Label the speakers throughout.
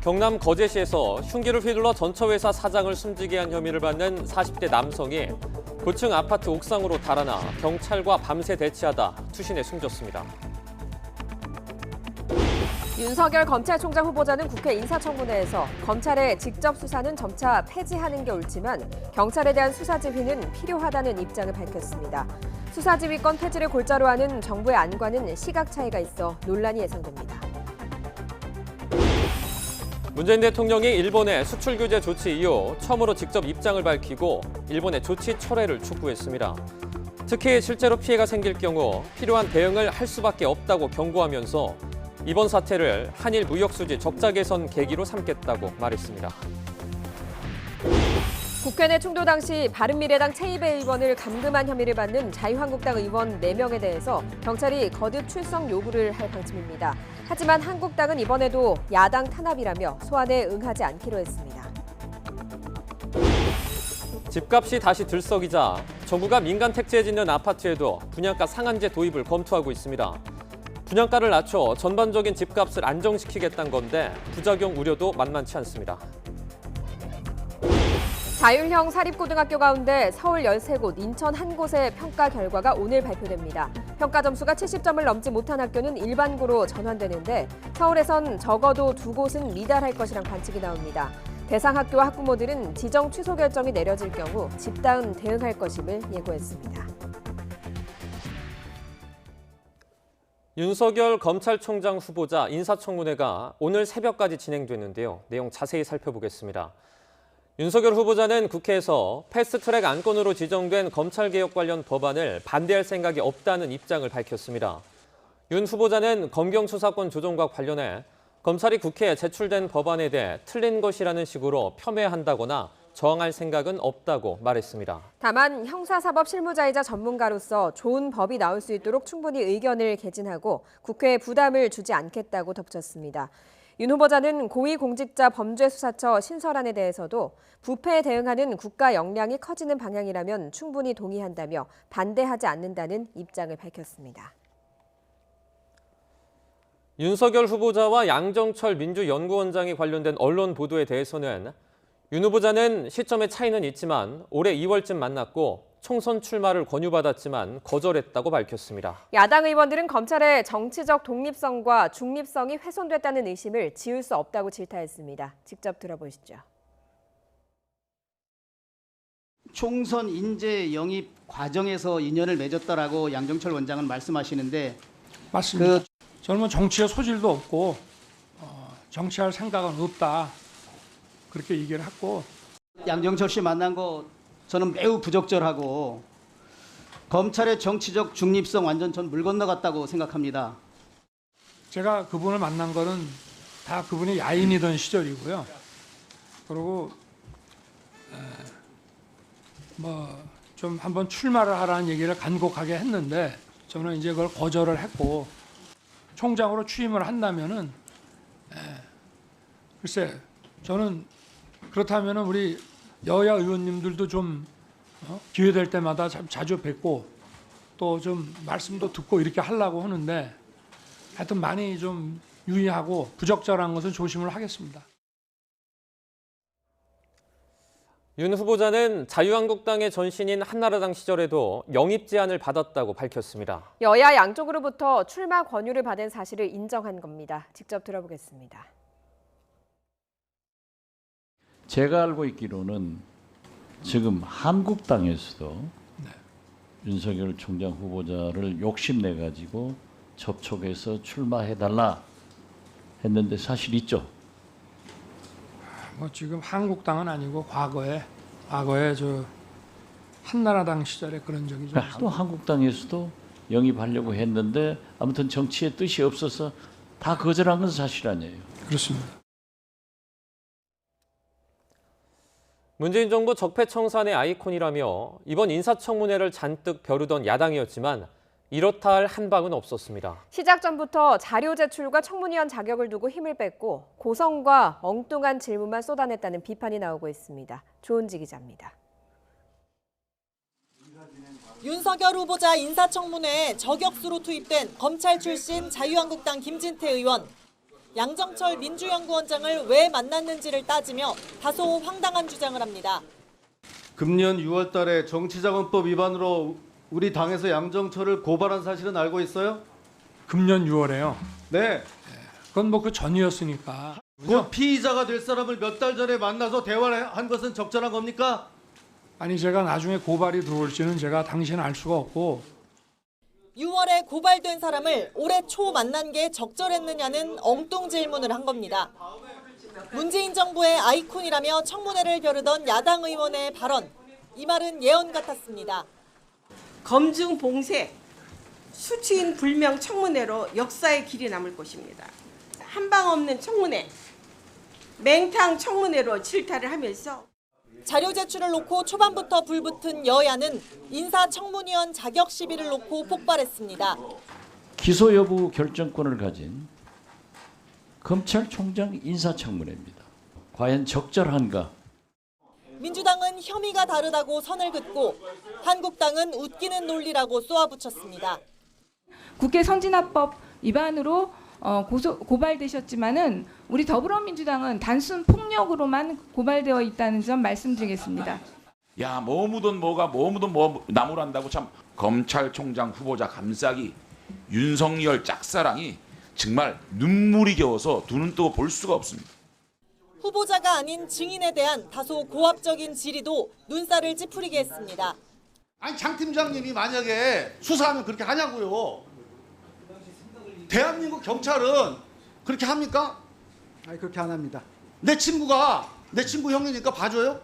Speaker 1: 경남 거제시에서 흉기를 휘둘러 전처회사 사장을 숨지게 한 혐의를 받는 40대 남성이 고층 아파트 옥상으로 달아나 경찰과 밤새 대치하다 투신해 숨졌습니다.
Speaker 2: 윤석열 검찰총장 후보자는 국회 인사청문회에서 검찰의 직접 수사는 점차 폐지하는 게 옳지만 경찰에 대한 수사 지휘는 필요하다는 입장을 밝혔습니다. 수사 지휘권 폐지를 골자로 하는 정부의 안과는 시각 차이가 있어 논란이 예상됩니다.
Speaker 1: 문재인 대통령이 일본의 수출 규제 조치 이후 처음으로 직접 입장을 밝히고 일본의 조치 철회를 촉구했습니다. 특히 실제로 피해가 생길 경우 필요한 대응을 할 수밖에 없다고 경고하면서 이번 사태를 한일 무역 수지 적자 개선 계기로 삼겠다고 말했습니다.
Speaker 2: 국회 내 충돌 당시 바른미래당 최이배 의원을 감금한 혐의를 받는 자유한국당 의원 4명에 대해서 경찰이 거듭 출석 요구를 할 방침입니다. 하지만 한국당은 이번에도 야당 탄압이라며 소환에 응하지 않기로 했습니다.
Speaker 1: 집값이 다시 들썩이자 정부가 민간 택지에 짓는 아파트에도 분양가 상한제 도입을 검토하고 있습니다. 분양가를 낮춰 전반적인 집값을 안정시키겠다는 건데 부작용 우려도 만만치 않습니다.
Speaker 2: 자율형 사립고등학교 가운데 서울 13곳, 인천 1곳의 평가 결과가 오늘 발표됩니다. 평가 점수가 70점을 넘지 못한 학교는 일반고로 전환되는데 서울에선 적어도 2곳은 미달할 것이란 관측이 나옵니다. 대상 학교와 학부모들은 지정 취소 결정이 내려질 경우 집단 대응할 것임을 예고했습니다.
Speaker 1: 윤석열 검찰총장 후보자 인사청문회가 오늘 새벽까지 진행됐는데요. 내용 자세히 살펴보겠습니다. 윤석열 후보자는 국회에서 패스트트랙 안건으로 지정된 검찰개혁 관련 법안을 반대할 생각이 없다는 입장을 밝혔습니다. 윤 후보자는 검경 수사권 조정과 관련해 검찰이 국회에 제출된 법안에 대해 틀린 것이라는 식으로 폄훼한다거나 저항할 생각은 없다고 말했습니다.
Speaker 2: 다만 형사사법 실무자이자 전문가로서 좋은 법이 나올 수 있도록 충분히 의견을 개진하고 국회에 부담을 주지 않겠다고 덧붙였습니다. 윤 후보자는 고위공직자 범죄수사처 신설안에 대해서도 부패에 대응하는 국가 역량이 커지는 방향이라면 충분히 동의한다며 반대하지 않는다는 입장을 밝혔습니다.
Speaker 1: 윤석열 후보자와 양정철 민주연구원장이 관련된 언론 보도에 대해서는 윤 후보자는 시점의 차이는 있지만 올해 2월쯤 만났고 총선 출마를 권유받았지만 거절했다고 밝혔습니다.
Speaker 2: 야당 의원들은 검찰의 정치적 독립성과 중립성이 훼손됐다는 의심을 지울 수 없다고 질타했습니다. 직접 들어보시죠.
Speaker 3: 총선 인재 영입 과정에서 인연을 맺었다라고 양정철 원장은 말씀하시는데
Speaker 4: 맞습니다. 저는 뭐 정치의 소질도 없고 정치할 생각은 없다 그렇게 얘기를 했고
Speaker 3: 양정철 씨 만난 거 저는 매우 부적절하고 검찰의 정치적 중립성 완전 전 물 건너갔다고 생각합니다.
Speaker 4: 제가 그분을 만난 거는 다 그분이 야인이던 시절이고요. 그리고 뭐 좀 한번 출마를 하라는 얘기를 간곡하게 했는데 저는 이제 그걸 거절을 했고 총장으로 취임을 한다면은 글쎄 저는 그렇다면은 우리 여야 의원님들도 좀 기회 될 때마다 자주 뵙고 또 좀 말씀도 듣고 이렇게 하려고 하는데 하여튼 많이 좀 유의하고 부적절한 것은 조심을 하겠습니다.
Speaker 1: 윤 후보자는 자유한국당의 전신인 한나라당 시절에도 영입 제안을 받았다고 밝혔습니다.
Speaker 2: 여야 양쪽으로부터 출마 권유를 받은 사실을 인정한 겁니다. 직접 들어보겠습니다.
Speaker 5: 제가 알고 있기로는 지금 한국당에서도 윤석열 총장 후보자를 욕심내 가지고 접촉해서 출마해달라 했는데 사실 있죠?
Speaker 4: 뭐 지금 한국당은 아니고 과거에 저 한나라당 시절에 그런 적이 좀
Speaker 5: 또 한국당에서도 영입하려고 했는데 아무튼 정치의 뜻이 없어서 다 거절한 건 사실 아니에요.
Speaker 4: 그렇습니다.
Speaker 1: 문재인 정부 적폐청산의 아이콘이라며 이번 인사청문회를 잔뜩 벼르던 야당이었지만 이렇다 할 한방은 없었습니다.
Speaker 2: 시작 전부터 자료 제출과 청문위원 자격을 두고 힘을 뺐고 고성과 엉뚱한 질문만 쏟아냈다는 비판이 나오고 있습니다. 조은지 기자입니다.
Speaker 6: 윤석열 후보자 인사청문회에 저격수로 투입된 검찰 출신 자유한국당 김진태 의원. 양정철 민주연구원장을 왜 만났는지를 따지며 다소 황당한 주장을 합니다.
Speaker 7: 금년 6월 달에 정치자금법 위반으로 우리 당에서 양정철을 고발한 사실은 알고 있어요?
Speaker 4: 금년 6월에요.
Speaker 7: 네.
Speaker 4: 그건 뭐 그 전이었으니까.
Speaker 7: 곧 피의자가 될 사람을 몇 달 전에 만나서 대화를 한 것은 적절한 겁니까?
Speaker 4: 아니 제가 나중에 고발이 들어올지는 제가 당시는 알 수가 없고
Speaker 6: 6월에 고발된 사람을 올해 초 만난 게 적절했느냐는 엉뚱 질문을 한 겁니다. 문재인 정부의 아이콘이라며 청문회를 벼르던 야당 의원의 발언, 이 말은 예언 같았습니다.
Speaker 8: 검증 봉쇄, 수치인 불명 청문회로 역사의 길이 남을 것입니다. 한방 없는 청문회, 맹탕 청문회로 질타를 하면서
Speaker 6: 자료 제출을 놓고 초반부터 불붙은 여야는 인사청문위원 자격 시비를 놓고 폭발했습니다.
Speaker 5: 기소 여부 결정권을 가진 검찰총장 인사청문회입니다. 과연 적절한가?
Speaker 6: 민주당은 혐의가 다르다고 선을 긋고 한국당은 웃기는 논리라고 쏘아붙였습니다.
Speaker 9: 국회 선진화법 위반으로 고발되셨지만은 우리 더불어민주당은 단순 폭력으로만 고발되어 있다는 점 말씀드리겠습니다.
Speaker 10: 야, 뭐 묻은 뭐가 뭐 묻은 뭐 나무란다고 참. 검찰총장 후보자 감싸기 윤석열 짝사랑이 정말 눈물이 겨워서 두 눈 뜨고 볼 수가 없습니다.
Speaker 6: 후보자가 아닌 증인에 대한 다소 고압적인 질의도 눈살을 찌푸리게 했습니다.
Speaker 11: 아니 장 팀장님이 만약에 수사하면 그렇게 하냐고요. 대한민국 경찰은 그렇게 합니까?
Speaker 3: 아니 그렇게 안 합니다.
Speaker 11: 내 친구 형이니까 봐줘요?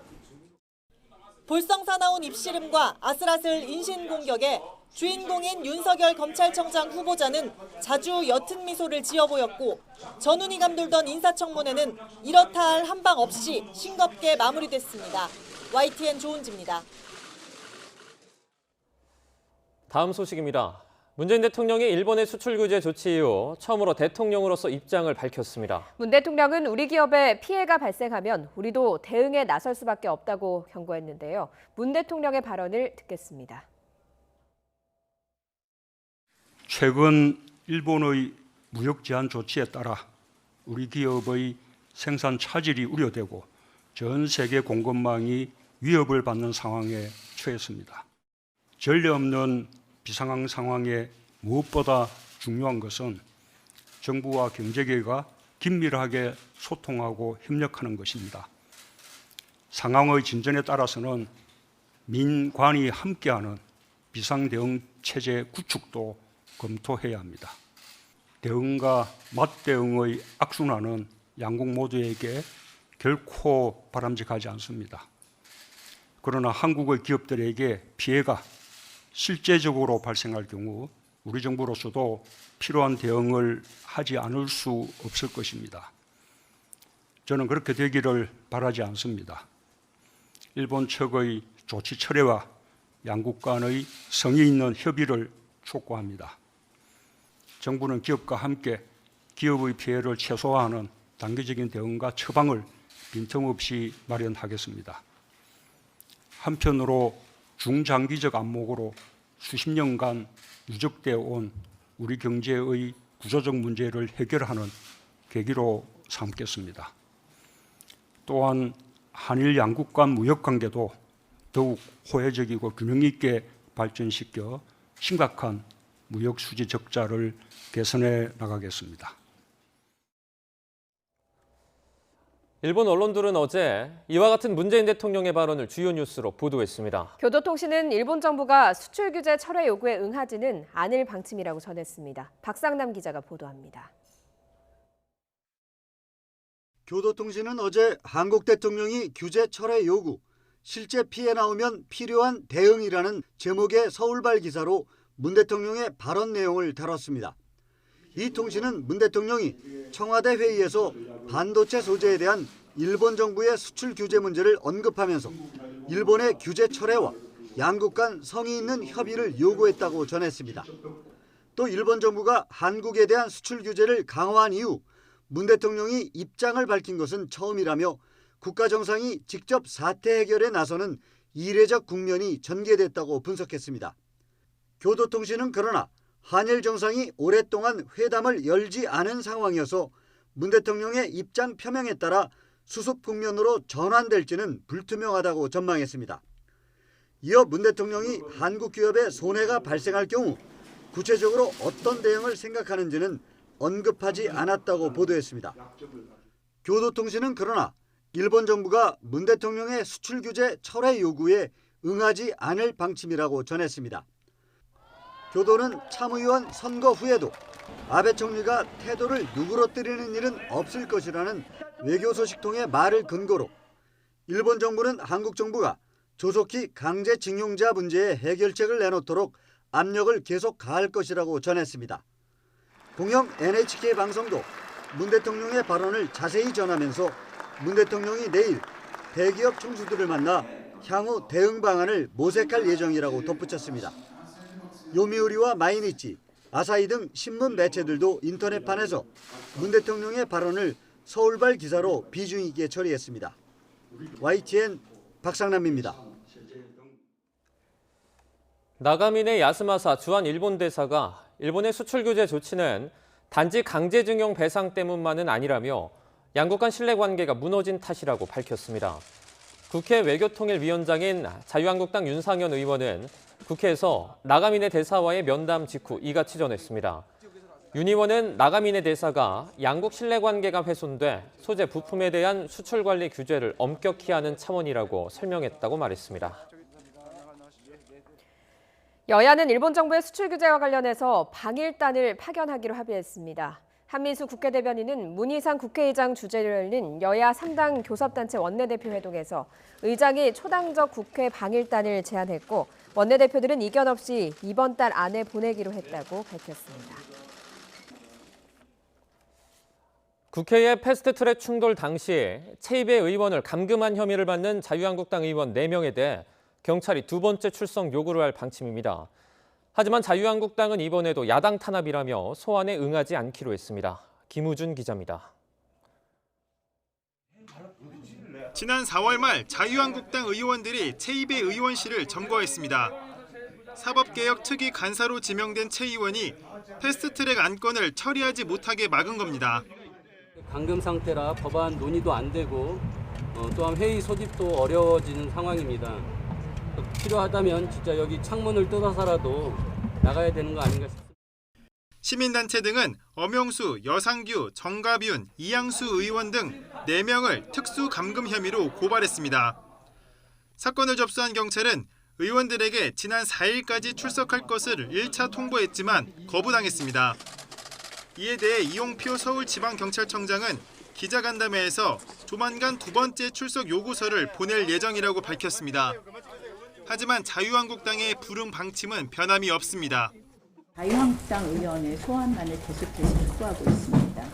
Speaker 6: 볼썽 사나운 입씨름과 아슬아슬 인신 공격에 주인공인 윤석열 검찰청장 후보자는 자주 옅은 미소를 지어 보였고 전운이 감돌던 인사청문회는 이렇다 할 한방 없이 싱겁게 마무리됐습니다. YTN 조은지입니다.
Speaker 1: 다음 소식입니다. 문재인 대통령이 일본의 수출 규제 조치 이후 처음으로 대통령으로서 입장을 밝혔습니다.
Speaker 2: 문 대통령은 우리 기업에 피해가 발생하면 우리도 대응에 나설 수밖에 없다고 경고했는데요. 문 대통령의 발언을 듣겠습니다.
Speaker 12: 최근 일본의 무역 제한 조치에 따라 우리 기업의 생산 차질이 우려되고 전 세계 공급망이 위협을 받는 상황에 처했습니다. 전례 없는 비상황 상황에 무엇보다 중요한 것은 정부와 경제계가 긴밀하게 소통하고 협력하는 것입니다. 상황의 진전에 따라서는 민관이 함께하는 비상대응 체제 구축도 검토해야 합니다. 대응과 맞대응의 악순환은 양국 모두에게 결코 바람직하지 않습니다. 그러나 한국의 기업들에게 피해가 실제적으로 발생할 경우 우리 정부로서도 필요한 대응을 하지 않을 수 없을 것입니다. 저는 그렇게 되기를 바라지 않습니다. 일본 측의 조치 철회와 양국 간의 성의 있는 협의를 촉구합니다. 정부는 기업과 함께 기업의 피해를 최소화하는 단계적인 대응과 처방을 빈틈없이 마련하겠습니다. 한편으로 중장기적 안목으로 수십 년간 누적되어 온 우리 경제의 구조적 문제를 해결하는 계기로 삼겠습니다. 또한 한일 양국 간 무역 관계도 더욱 호혜적이고 균형 있게 발전시켜 심각한 무역 수지 적자를 개선해 나가겠습니다.
Speaker 1: 일본 언론들은 어제 이와 같은 문재인 대통령의 발언을 주요 뉴스로 보도했습니다.
Speaker 2: 교도통신은 일본 정부가 수출 규제 철회 요구에 응하지는 않을 방침이라고 전했습니다. 박상남 기자가 보도합니다.
Speaker 13: 교도통신은 어제 한국 대통령이 규제 철회 요구, 실제 피해 나오면 필요한 대응이라는 제목의 서울발 기사로 문 대통령의 발언 내용을 다뤘습니다. 이 통신은 문 대통령이 청와대 회의에서 반도체 소재에 대한 일본 정부의 수출 규제 문제를 언급하면서 일본의 규제 철회와 양국 간 성의 있는 협의를 요구했다고 전했습니다. 또 일본 정부가 한국에 대한 수출 규제를 강화한 이후 문 대통령이 입장을 밝힌 것은 처음이라며 국가 정상이 직접 사태 해결에 나서는 이례적 국면이 전개됐다고 분석했습니다. 교도통신은 그러나 한일 정상이 오랫동안 회담을 열지 않은 상황이어서 문 대통령의 입장 표명에 따라 수습 국면으로 전환될지는 불투명하다고 전망했습니다. 이어 문 대통령이 한국 기업에 손해가 발생할 경우 구체적으로 어떤 대응을 생각하는지는 언급하지 않았다고 보도했습니다. 교도통신은 그러나 일본 정부가 문 대통령의 수출 규제 철회 요구에 응하지 않을 방침이라고 전했습니다. 교도는 참의원 선거 후에도 아베 총리가 태도를 누그러뜨리는 일은 없을 것이라는 외교소식통의 말을 근거로 일본 정부는 한국 정부가 조속히 강제징용자 문제의 해결책을 내놓도록 압력을 계속 가할 것이라고 전했습니다. 공영 NHK 방송도 문 대통령의 발언을 자세히 전하면서 문 대통령이 내일 대기업 총수들을 만나 향후 대응 방안을 모색할 예정이라고 덧붙였습니다. 요미우리와 마이니치, 아사히 등 신문 매체들도 인터넷판에서 문 대통령의 발언을 서울발 기사로 비중 있게 처리했습니다. YTN 박상남입니다.
Speaker 1: 나가미네 야스마사 주한 일본 대사가 일본의 수출 규제 조치는 단지 강제징용 배상 때문만은 아니라며 양국 간 신뢰관계가 무너진 탓이라고 밝혔습니다. 국회 외교통일위원장인 자유한국당 윤상현 의원은 국회에서 나가미네 대사와의 면담 직후 이같이 전했습니다. 윤 의원은 나가미네 대사가 양국 신뢰관계가 훼손돼 소재 부품에 대한 수출 관리 규제를 엄격히 하는 차원이라고 설명했다고 말했습니다.
Speaker 2: 여야는 일본 정부의 수출 규제와 관련해서 방일단을 파견하기로 합의했습니다. 한민수 국회대변인은 문희상 국회의장 주재로 열린 여야 3당 교섭단체 원내대표 회동에서 의장이 초당적 국회 방일단을 제안했고 원내대표들은 이견 없이 이번 달 안에 보내기로 했다고 밝혔습니다.
Speaker 1: 국회의 패스트트랙 충돌 당시 체입의 의원을 감금한 혐의를 받는 자유한국당 의원 4명에 대해 경찰이 두 번째 출석 요구를 할 방침입니다. 하지만 자유한국당은 이번에도 야당 탄압이라며 소환에 응하지 않기로 했습니다. 김우준 기자입니다.
Speaker 14: 지난 4월 말 자유한국당 의원들이 체입의 의원실을 점거했습니다. 사법개혁 특위 간사로 지명된 체 의원이 패스트트랙 안건을 처리하지 못하게 막은 겁니다.
Speaker 15: 감금 상태라 법안 논의도 안 되고 또한 회의 소집도 어려워지는 상황입니다. 필요하다면 진짜 여기 창문을 뜯어서라도 나가야 되는 거 아닌가 싶습니다.
Speaker 14: 시민단체 등은 엄영수, 여상규, 정가윤, 이양수 의원 등 4명을 특수감금 혐의로 고발했습니다. 사건을 접수한 경찰은 의원들에게 지난 4일까지 출석할 것을 1차 통보했지만 거부당했습니다. 이에 대해 이용표 서울지방경찰청장은 기자간담회에서 조만간 두 번째 출석 요구서를 보낼 예정이라고 밝혔습니다. 하지만 자유한국당의 부름 방침은 변함이 없습니다.
Speaker 16: 자유한국당 의원의 소환만을 계속해서 촉구하고 있습니다.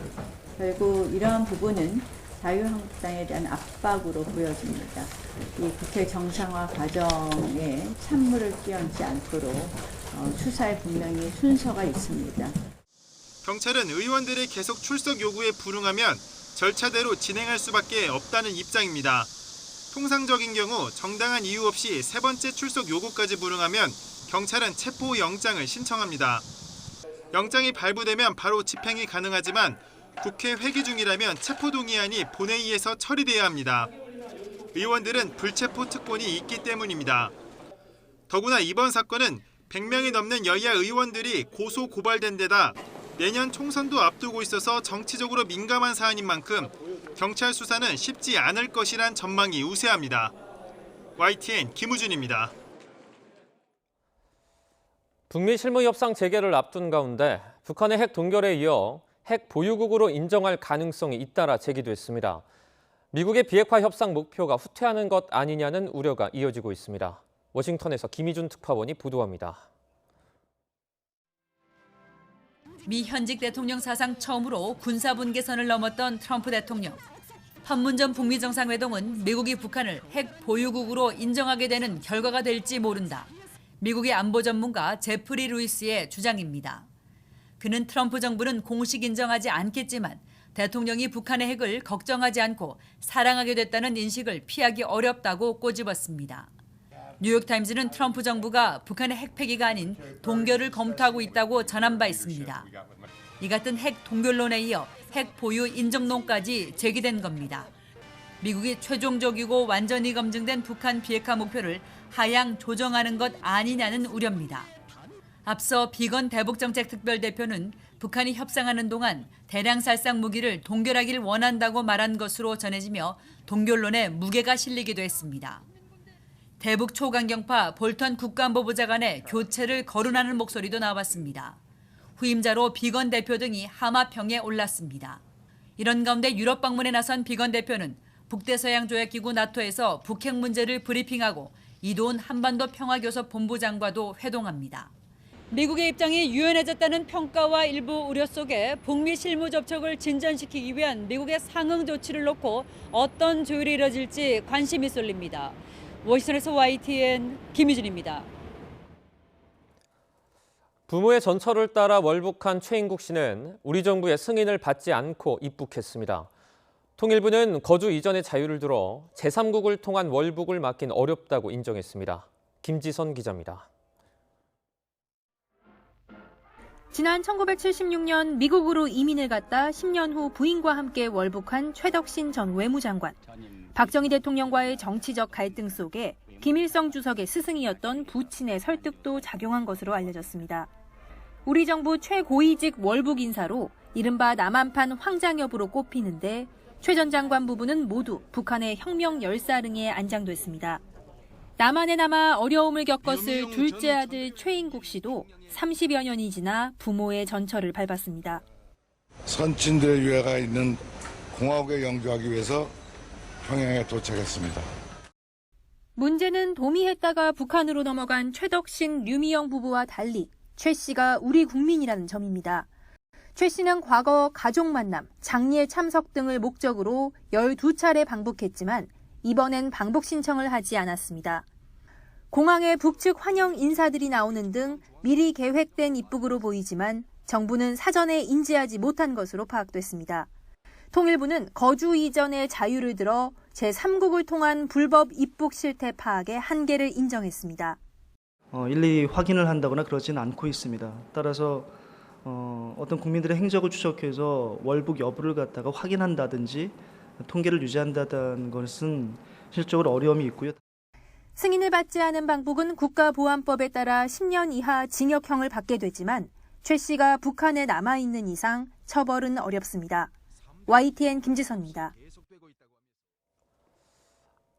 Speaker 16: 결국 이러한 부분은 자유한국당에 대한 압박으로 보여집니다. 이 국회 정상화 과정에 찬물을 끼얹지 않도록 수사에 분명히 순서가 있습니다.
Speaker 14: 경찰은 의원들의 계속 출석 요구에 불응하면 절차대로 진행할 수밖에 없다는 입장입니다. 통상적인 경우 정당한 이유 없이 세 번째 출석 요구까지 불응하면 경찰은 체포영장을 신청합니다. 영장이 발부되면 바로 집행이 가능하지만 국회 회기 중이라면 체포동의안이 본회의에서 처리돼야 합니다. 의원들은 불체포 특권이 있기 때문입니다. 더구나 이번 사건은 100명이 넘는 여야 의원들이 고소 고발된 데다 내년 총선도 앞두고 있어서 정치적으로 민감한 사안인 만큼 경찰 수사는 쉽지 않을 것이란 전망이 우세합니다. YTN 김우준입니다.
Speaker 1: 북미 실무 협상 재개를 앞둔 가운데 북한의 핵 동결에 이어 핵 보유국으로 인정할 가능성이 잇따라 제기됐습니다. 미국의 비핵화 협상 목표가 후퇴하는 것 아니냐는 우려가 이어지고 있습니다. 워싱턴에서 김희준 특파원이 보도합니다.
Speaker 17: 미 현직 대통령 사상 처음으로 군사분계선을 넘었던 트럼프 대통령. 판문점 북미 정상회동은 미국이 북한을 핵 보유국으로 인정하게 되는 결과가 될지 모른다. 미국의 안보 전문가 제프리 루이스의 주장입니다. 그는 트럼프 정부는 공식 인정하지 않겠지만 대통령이 북한의 핵을 걱정하지 않고 사랑하게 됐다는 인식을 피하기 어렵다고 꼬집었습니다. 뉴욕타임즈는 트럼프 정부가 북한의 핵 폐기가 아닌 동결을 검토하고 있다고 전한 바 있습니다. 이 같은 핵 동결론에 이어 핵 보유 인정론까지 제기된 겁니다. 미국이 최종적이고 완전히 검증된 북한 비핵화 목표를 하향 조정하는 것 아니냐는 우려입니다. 앞서 비건 대북정책 특별대표는 북한이 협상하는 동안 대량 살상 무기를 동결하길 원한다고 말한 것으로 전해지며 동결론에 무게가 실리기도 했습니다. 대북 초강경파 볼턴 국가안보보좌관의 교체를 거론하는 목소리도 나왔습니다. 후임자로 비건 대표 등이 하마평에 올랐습니다. 이런 가운데 유럽 방문에 나선 비건 대표는 북대서양조약기구 나토에서 북핵 문제를 브리핑하고 이도훈 한반도 평화교섭 본부장과도 회동합니다. 미국의 입장이 유연해졌다는 평가와 일부 우려 속에 북미 실무 접촉을 진전시키기 위한 미국의 상응 조치를 놓고 어떤 조율이 이뤄질지 관심이 쏠립니다. 워싱턴에서 YTN 김유진입니다.
Speaker 1: 부모의 전철을 따라 월북한 최인국 씨는 우리 정부의 승인을 받지 않고 입북했습니다. 통일부는 거주 이전의 자유를 들어 제3국을 통한 월북을 막긴 어렵다고 인정했습니다. 김지선 기자입니다.
Speaker 18: 지난 1976년 미국으로 이민을 갔다 10년 후 부인과 함께 월북한 최덕신 전 외무장관. 박정희 대통령과의 정치적 갈등 속에 김일성 주석의 스승이었던 부친의 설득도 작용한 것으로 알려졌습니다. 우리 정부 최고위직 월북 인사로 이른바 남한판 황장엽으로 꼽히는데 최 전 장관 부부는 모두 북한의 혁명 열사릉에 안장됐습니다. 남한에 남아 어려움을 겪었을 둘째 아들 최인국 씨도 30여 년이 지나 부모의 전철을 밟았습니다.
Speaker 19: 선친들의 유해가 있는 공화국에 영주하기 위해서 평양에 도착했습니다.
Speaker 18: 문제는 도미했다가 북한으로 넘어간 최덕신, 류미영 부부와 달리 최 씨가 우리 국민이라는 점입니다. 최 씨는 과거 가족 만남, 장례 참석 등을 목적으로 12차례 방북했지만 이번엔 방북 신청을 하지 않았습니다. 공항에 북측 환영 인사들이 나오는 등 미리 계획된 입북으로 보이지만 정부는 사전에 인지하지 못한 것으로 파악됐습니다. 통일부는 거주 이전의 자유를 들어 제3국을 통한 불법 입북 실태 파악의 한계를 인정했습니다.
Speaker 20: 일일이 확인을 한다거나 그러지는 않고 있습니다. 따라서 어떤 국민들의 행적을 추적해서 월북 여부를 갖다가 확인한다든지 통계를 유지한다는 것은 실질적으로 어려움이 있고요.
Speaker 18: 승인을 받지 않은 방북은 국가보안법에 따라 10년 이하 징역형을 받게 되지만 최 씨가 북한에 남아있는 이상 처벌은 어렵습니다. YTN 김지선입니다.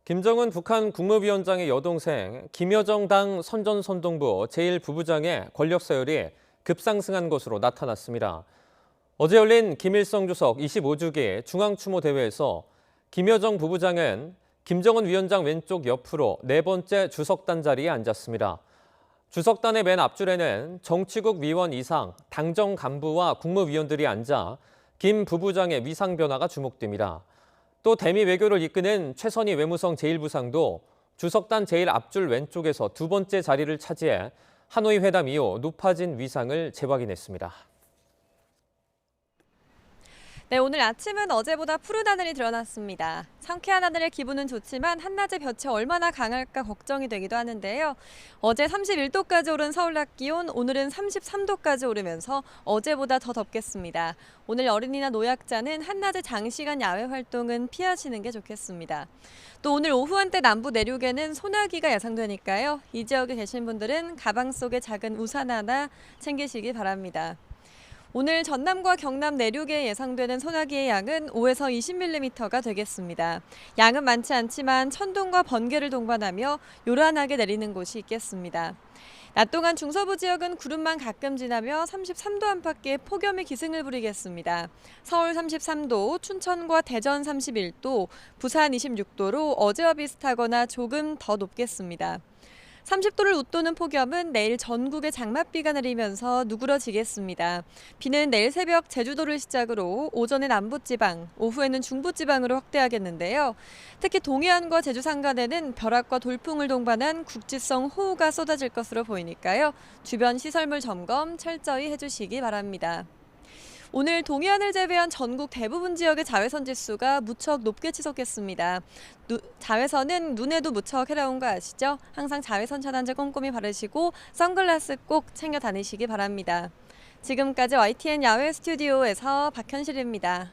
Speaker 1: 김정은 북한 국무위원장의 여동생 김여정 당 선전선동부 제1부부장의 권력 서열이 급상승한 것으로 나타났습니다. 어제 열린 김일성 주석 25주기 중앙추모대회에서 김여정 부부장은 김정은 위원장 왼쪽 옆으로 4번째 주석단 자리에 앉았습니다. 주석단의 맨 앞줄에는 정치국 위원 이상 당정 간부와 국무위원들이 앉아 김 부부장의 위상 변화가 주목됩니다. 또 대미 외교를 이끄는 최선희 외무성 제1부상도 주석단 제일 앞줄 왼쪽에서 2번째 자리를 차지해 하노이 회담 이후 높아진 위상을 재확인했습니다.
Speaker 21: 네, 오늘 아침은 어제보다 푸른 하늘이 드러났습니다. 상쾌한 하늘의 기분은 좋지만 한낮의 볕이 얼마나 강할까 걱정이 되기도 하는데요. 어제 31도까지 오른 서울 낮 기온, 오늘은 33도까지 오르면서 어제보다 더 덥겠습니다. 오늘 어린이나 노약자는 한낮의 장시간 야외 활동은 피하시는 게 좋겠습니다. 또 오늘 오후 한때 남부 내륙에는 소나기가 예상되니까요. 이 지역에 계신 분들은 가방 속에 작은 우산 하나 챙기시기 바랍니다. 오늘 전남과 경남 내륙에 예상되는 소나기의 양은 5에서 20mm가 되겠습니다. 양은 많지 않지만 천둥과 번개를 동반하며 요란하게 내리는 곳이 있겠습니다. 낮 동안 중서부 지역은 구름만 가끔 지나며 33도 안팎의 폭염이 기승을 부리겠습니다. 서울 33도, 춘천과 대전 31도, 부산 26도로 어제와 비슷하거나 조금 더 높겠습니다. 30도를 웃도는 폭염은 내일 전국에 장맛비가 내리면서 누그러지겠습니다. 비는 내일 새벽 제주도를 시작으로 오전에 남부지방, 오후에는 중부지방으로 확대하겠는데요. 특히 동해안과 제주 산간에는 벼락과 돌풍을 동반한 국지성 호우가 쏟아질 것으로 보이니까요. 주변 시설물 점검 철저히 해주시기 바랍니다. 오늘 동해안을 제외한 전국 대부분 지역의 자외선 지수가 무척 높게 치솟겠습니다. 자외선은 눈에도 무척 해로운 거 아시죠? 항상 자외선 차단제 꼼꼼히 바르시고 선글라스 꼭 챙겨 다니시기 바랍니다. 지금까지 YTN 야외 스튜디오에서 박현실입니다.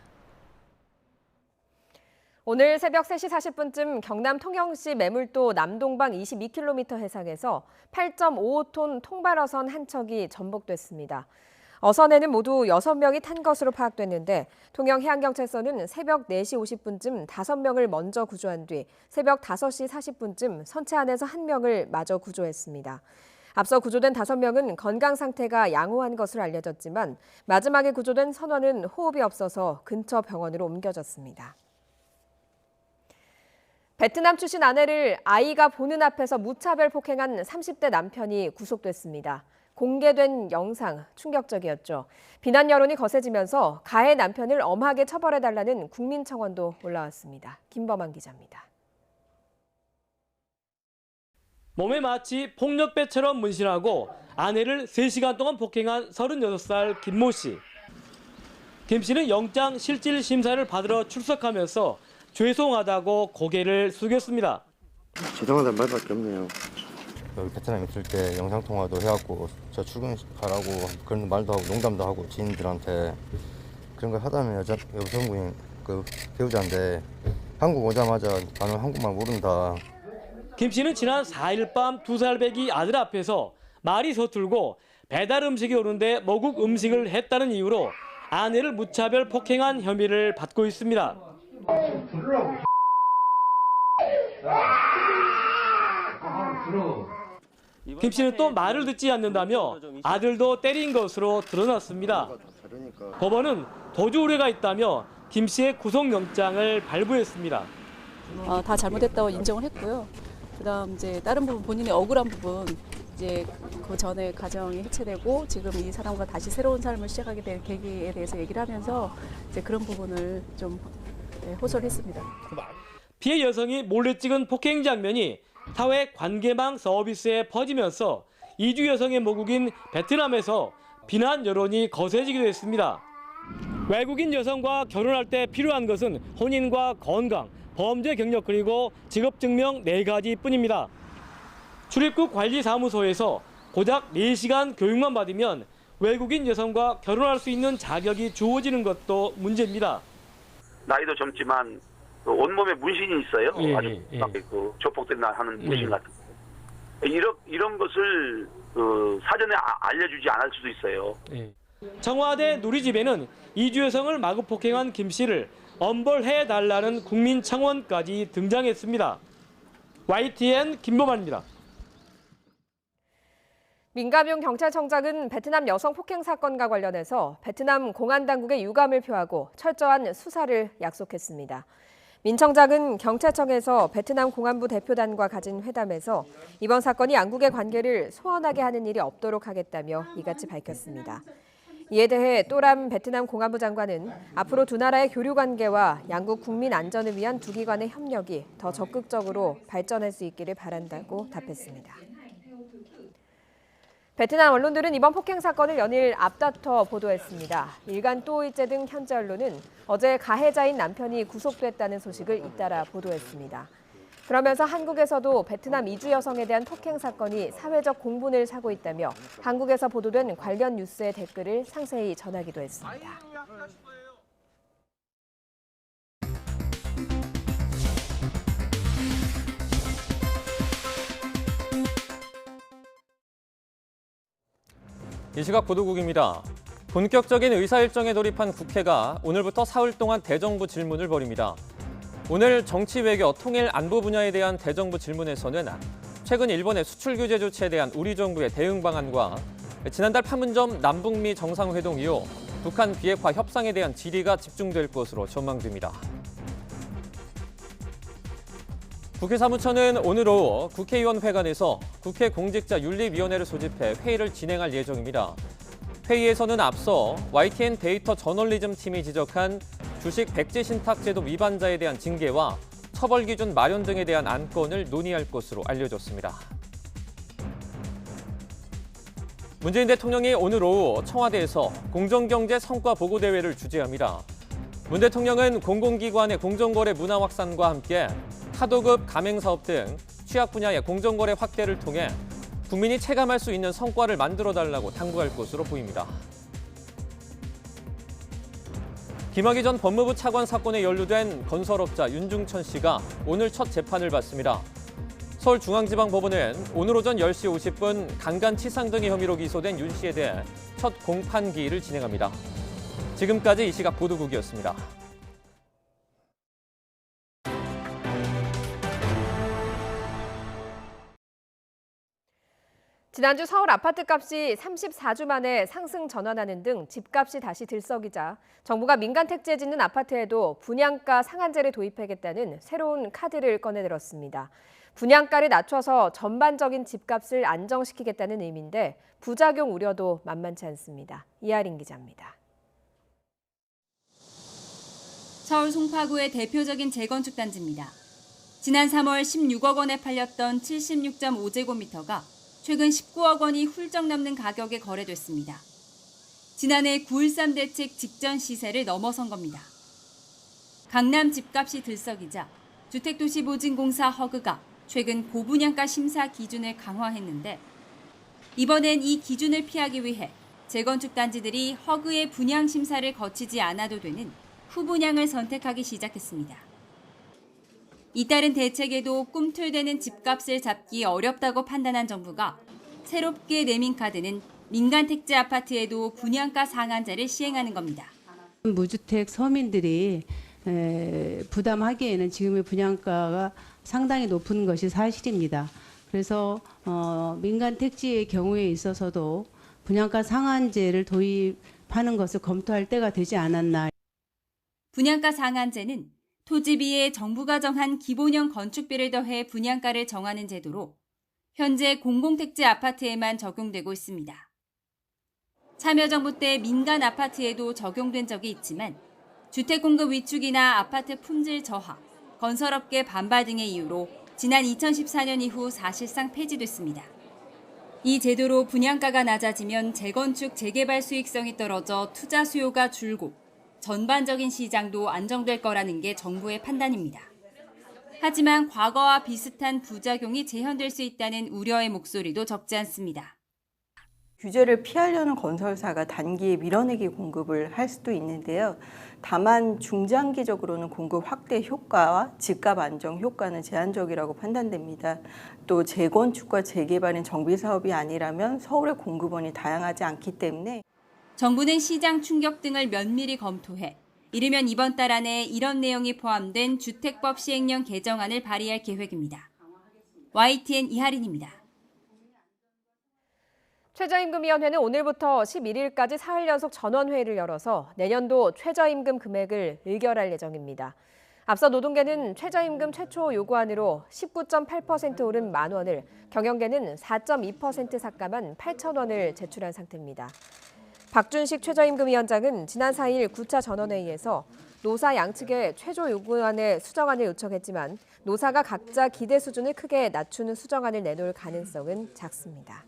Speaker 2: 오늘 새벽 3시 40분쯤 경남 통영시 매물도 남동방 22km 해상에서 8.55톤 통발어선 한 척이 전복됐습니다. 어선에는 모두 6명이 탄 것으로 파악됐는데 통영해양경찰서는 새벽 4시 50분쯤 5명을 먼저 구조한 뒤 새벽 5시 40분쯤 선체 안에서 1명을 마저 구조했습니다. 앞서 구조된 5명은 건강 상태가 양호한 것으로 알려졌지만 마지막에 구조된 선원은 호흡이 없어서 근처 병원으로 옮겨졌습니다. 베트남 출신 아내를 아이가 보는 앞에서 무차별 폭행한 30대 남편이 구속됐습니다. 공개된 영상 충격적이었죠. 비난 여론이 거세지면서 가해 남편을 엄하게 처벌해달라는 국민청원도 올라왔습니다. 김범한 기자입니다.
Speaker 7: 몸에 마치 폭력배처럼 문신하고 아내를 3시간 동안 폭행한 36살 김모 씨. 김 씨는 영장 실질 심사를 받으러 출석하면서 죄송하다고 고개를 숙였습니다.
Speaker 22: 죄송하다는 말밖에 없네요. 여기 베트남 있을 때 영상통화도 해갖고 저 출근하라고 그런 말도 하고 농담도 하고 지인들한테 그런 걸 하다면 여성분인 그 배우자인데 한국 오자마자 나는 한국말 모른다.
Speaker 7: 김 씨는 지난 4일 밤 2살 배기 아들 앞에서 말이 서툴고 배달 음식이 오는데 모국 음식을 했다는 이유로 아내를 무차별 폭행한 혐의를 받고 있습니다. 김 씨는 또 말을 듣지 않는다며 아들도 때린 것으로 드러났습니다. 법원은 도주 우려가 있다며 김 씨의 구속영장을 발부했습니다.
Speaker 23: 다 잘못했다고 인정을 했고요. 그다음 이제 다른 부분 본인의 억울한 부분 이제 그 전에 가정이 해체되고 지금 이 사람과 다시 새로운 삶을 시작하게 된 계기에 대해서 얘기를 하면서 이제 그런 부분을 좀 호소를 했습니다.
Speaker 7: 피해 여성이 몰래 찍은 폭행 장면이 사회 관계망 서비스에 퍼지면서 이주 여성의 모국인 베트남에서 비난 여론이 거세지기도 했습니다. 외국인 여성과 결혼할 때 필요한 것은 혼인과 건강, 범죄 경력 그리고 직업 증명 4가지뿐입니다. 출입국 관리사무소에서 고작 4시간 교육만 받으면 외국인 여성과 결혼할 수 있는 자격이 주어지는 것도 문제입니다.
Speaker 24: 나이도 젊지만 온몸에 문신이 있어요. 아주 그 조폭들이나 하는 문신 같은 거. 이런 것을 사전에 알려주지 않을 수도 있어요.
Speaker 7: 청와대 누리집에는 이주 여성을 마구 폭행한 김 씨를 엄벌해달라는 국민청원까지 등장했습니다. YTN 김범환입니다.
Speaker 2: 민가뮨 경찰청장은 베트남 여성 폭행 사건과 관련해서 베트남 공안 당국에 유감을 표하고 철저한 수사를 약속했습니다. 민 청장은 경찰청에서 베트남 공안부 대표단과 가진 회담에서 이번 사건이 양국의 관계를 소원하게 하는 일이 없도록 하겠다며 이같이 밝혔습니다. 이에 대해 또람 베트남 공안부 장관은 앞으로 두 나라의 교류 관계와 양국 국민 안전을 위한 두 기관의 협력이 더 적극적으로 발전할 수 있기를 바란다고 답했습니다. 베트남 언론들은 이번 폭행 사건을 연일 앞다퉈 보도했습니다. 일간 또이제 등 현지 언론은 어제 가해자인 남편이 구속됐다는 소식을 잇따라 보도했습니다. 그러면서 한국에서도 베트남 이주 여성에 대한 폭행 사건이 사회적 공분을 사고 있다며 한국에서 보도된 관련 뉴스의 댓글을 상세히 전하기도 했습니다.
Speaker 1: 이 시각 보도국입니다. 본격적인 의사일정에 돌입한 국회가 오늘부터 사흘 동안 대정부 질문을 벌입니다. 오늘 정치, 외교, 통일, 안보 분야에 대한 대정부 질문에서는 최근 일본의 수출 규제 조치에 대한 우리 정부의 대응 방안과 지난달 판문점 남북미 정상회동 이후 북한 비핵화 협상에 대한 질의가 집중될 것으로 전망됩니다. 국회 사무처는 오늘 오후 국회의원회관에서 국회 공직자윤리위원회를 소집해 회의를 진행할 예정입니다. 회의에서는 앞서 YTN 데이터 저널리즘 팀이 지적한 주식 백지 신탁제도 위반자에 대한 징계와 처벌 기준 마련 등에 대한 안건을 논의할 것으로 알려졌습니다. 문재인 대통령이 오늘 오후 청와대에서 공정경제 성과 보고대회를 주재합니다. 문 대통령은 공공기관의 공정거래 문화 확산과 함께 하도급 가맹사업 등 취약 분야의 공정거래 확대를 통해 국민이 체감할 수 있는 성과를 만들어달라고 당부할 것으로 보입니다. 김학의 전 법무부 차관 사건에 연루된 건설업자 윤중천 씨가 오늘 첫 재판을 받습니다. 서울중앙지방법원은 오늘 오전 10시 50분 강간치상 등의 혐의로 기소된 윤 씨에 대해 첫 공판기일을 진행합니다. 지금까지 이 시각 보도국이었습니다.
Speaker 2: 지난주 서울 아파트값이 34주 만에 상승 전환하는 등 집값이 다시 들썩이자 정부가 민간 택지에 짓는 아파트에도 분양가 상한제를 도입하겠다는 새로운 카드를 꺼내들었습니다. 분양가를 낮춰서 전반적인 집값을 안정시키겠다는 의미인데 부작용 우려도 만만치 않습니다. 이하린 기자입니다.
Speaker 4: 서울 송파구의 대표적인 재건축 단지입니다. 지난 3월 16억 원에 팔렸던 76.5제곱미터가 최근 19억 원이 훌쩍 넘는 가격에 거래됐습니다. 지난해 9.13 대책 직전 시세를 넘어선 겁니다. 강남 집값이 들썩이자 주택도시보증공사 허그가 최근 고분양가 심사 기준을 강화했는데 이번엔 이 기준을 피하기 위해 재건축 단지들이 허그의 분양 심사를 거치지 않아도 되는 후분양을 선택하기 시작했습니다. 이따른 대책에도 꿈틀대는 집값을 잡기 어렵다고 판단한 정부가 새롭게 내민 카드는 민간 택지 아파트에도 분양가 상한제를 시행하는 겁니다.
Speaker 5: 무주택 서민들이 부담하기에는 지금의 분양가가 상당히 높은 것이 사실입니다. 그래서 민간 택지의 경우에 있어서도 분양가 상한제를 도입하는 것을 검토할 때가 되지 않았나.
Speaker 4: 분양가 상한제는 토지비에 정부가 정한 기본형 건축비를 더해 분양가를 정하는 제도로 현재 공공택지 아파트에만 적용되고 있습니다. 참여정부 때 민간 아파트에도 적용된 적이 있지만 주택공급 위축이나 아파트 품질 저하, 건설업계 반발 등의 이유로 지난 2014년 이후 사실상 폐지됐습니다. 이 제도로 분양가가 낮아지면 재건축, 재개발 수익성이 떨어져 투자 수요가 줄고 전반적인 시장도 안정될 거라는 게 정부의 판단입니다. 하지만 과거와 비슷한 부작용이 재현될 수 있다는 우려의 목소리도 적지 않습니다.
Speaker 8: 규제를 피하려는 건설사가 단기에 밀어내기 공급을 할 수도 있는데요. 다만 중장기적으로는 공급 확대 효과와 집값 안정 효과는 제한적이라고 판단됩니다. 또 재건축과 재개발은 정비 사업이 아니라면 서울의 공급원이 다양하지 않기 때문에
Speaker 4: 정부는 시장 충격 등을 면밀히 검토해 이르면 이번 달 안에 이런 내용이 포함된 주택법 시행령 개정안을 발의할 계획입니다. YTN 이하린입니다.
Speaker 2: 최저임금위원회는 오늘부터 11일까지 사흘 연속 전원회의를 열어서 내년도 최저임금 금액을 의결할 예정입니다. 앞서 노동계는 최저임금 최초 요구안으로 19.8% 오른 10,000원을, 경영계는 4.2% 삭감한 8,000원을 제출한 상태입니다. 박준식 최저임금위원장은 지난 4일 9차 전원회의에서 노사 양측의 최저 요구안의 수정안을 요청했지만 노사가 각자 기대 수준을 크게 낮추는 수정안을 내놓을 가능성은 작습니다.